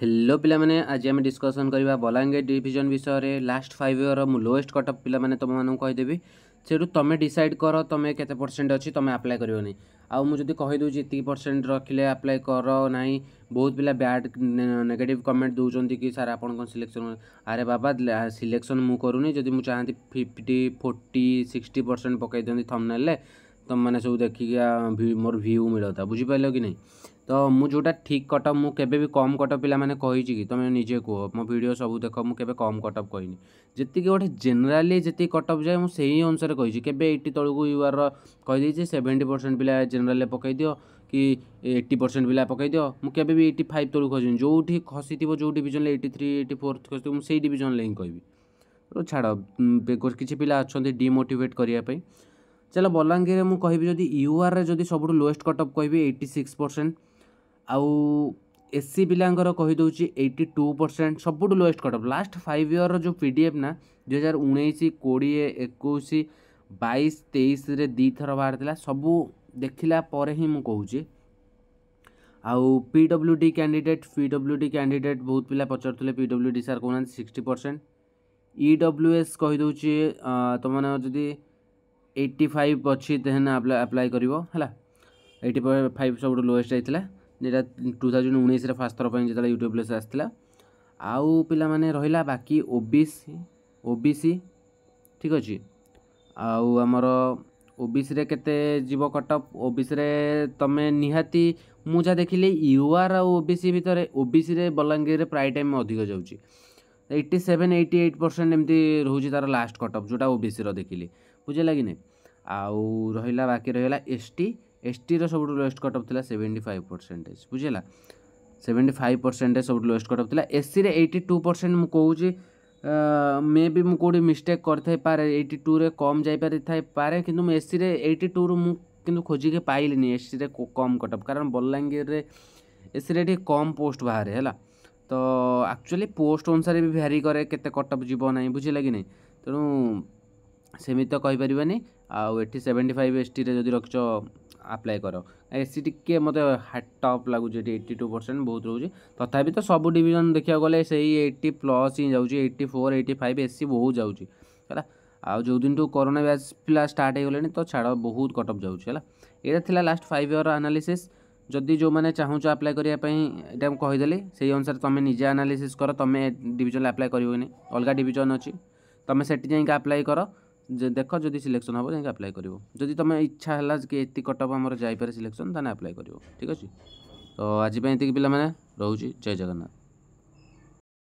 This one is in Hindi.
हेलो पिला माने आज आम डिस्कसन करवा बलांगीर डिविजन विषय रे लास्ट 5 ईयर लोएस्ट कटअप पिला माने तुम मानू कहीदेवी से तुम डिसाइड कर तुम केते परसेंट अच्छी तुम अप्लाई करनी आउ मुझे कहीदे ये परसेंट रखिले अप्लाई कर ना बहुत पिला बैड नेगेटिव कमेंट दौरान कि सार आप सिलेक्शन अरे बाबा सिलेक्शन मुझे करूनी जदि मुझे चाहती 50 40 60% पकई दिखती थंबनेल तुम मैंने सब देखिए मोर व्यू मिलता बुझीपार कि नहीं। तो मु जोटा ठीक कटअप मु केबे भी कम कटअप पिला माने कहिछि कि तुम निजे कह मो वीडियो सब देख मु केबे कम कटअप कहनी जी गोटे जेनेराली जी कटअप जाए मुझे से अनुसार कही केबे 80 तलू यूआर कहीदे 70% पिला जेनेराल पकई दियो कि 80% पिला पकई दियो मुझे भी 85 तलू खसी जो खसी जो डिविजन 83 84 खसी मुझे डिविजन ही कहबी तो छाड़ किसी पिला अच्छा डिमोटिवेट करने चलो बलांगीर मुझे कहि जदि यूआर जदि सब लोएस्ट कटअप कहि 86% आउ एससी पिलांकर कहीदे 82% सबुठ लोएस्ट कटअप लास्ट 5 ईयर जो पीडीएफ ना 2019 20 21 22 23 रे दी थर बाहर सबू देखला पर ही मु कहूची आउ पीडब्ल्यूडी कैंडिडेट बहुत पिला पचारुले पीडब्ल्यूडी सार कहना 60% ईडब्ल्यूएस कहीदे तुम जदि 85 अच्छी तेन अप्लाई कर 85 सब लोएस्ट जाइए जेटा 2019 फास्ट थर जो यूट्यूब प्लेस आसाला आउ पिला माने रहिला बाकी ओबीसी ठीक अच्छे आउ आमर ओबीसी रे केते जीव कटअप ओबीसी रे तमे निहाती मु जा देखिले यूआर आ ओबीसी भितर ओबीसी रे बलांगीर रे प्राय टाइम अधिक जाउची 87-88% एमती रोची तार लास्ट कटअप जोटा ओबीसी रो देखिले बुझेला कि नहीं। आउ रहिला बाकी रहिला एसटी रो सब लोएस्ट कटअप थिला 75% बुझेला 75% सब लोएस्ट कटअप थिला एससी रे 82% मु कहूची मे बी मु कोडी मिस्टेक करथाय पारे 82 रे कम जाई पारे किंतु मु एससी रे 82 रो मु किंतु खोजी के पाइलिनी एससी रे कम कटअप कारण बलांगीर रे एससी रे कम पोस्ट बाहर है तो एक्चुअली पोस्ट अनुसार भी भ्यारी करे केते कटअप जीव ना बुझेला कि नहीं तेणु सेमित तो कहीपरि आउ 75 एसटी रे जदि रखिछ अप्लाई कर एससी टी मत टॉप लगुच 82% बहुत रोचे तथापि तो सब डिविजन देखा गले से 80+ ही जाऊँगी 84 85 एससी बहुत जाऊँगी है आउ जो दिन कोरोना बैच पिला स्टार्ट हो गले तो छाड़ बहुत कटअप जाऊँगा यहाँ थी लास्ट 5 ईयर एनालिसिस जदि जो मैंने चाहूँ अप्लाई करने कहीदेली से अनुसार तुम निजे एनालिसिस कर तुम डिविजन अप्लाई कर अलग डिविजन अच्छी तुम से जाइए अप्लाई कर देख जदि सिलेक्शन हम जाए अप्लाई कर जदि तुम इच्छा है कि ये कटअप आमर जापे सिलेक्शन ताने अप्लाई कर ठीक अच्छे तो आज ये पिला रोचे जय जगन्नाथ।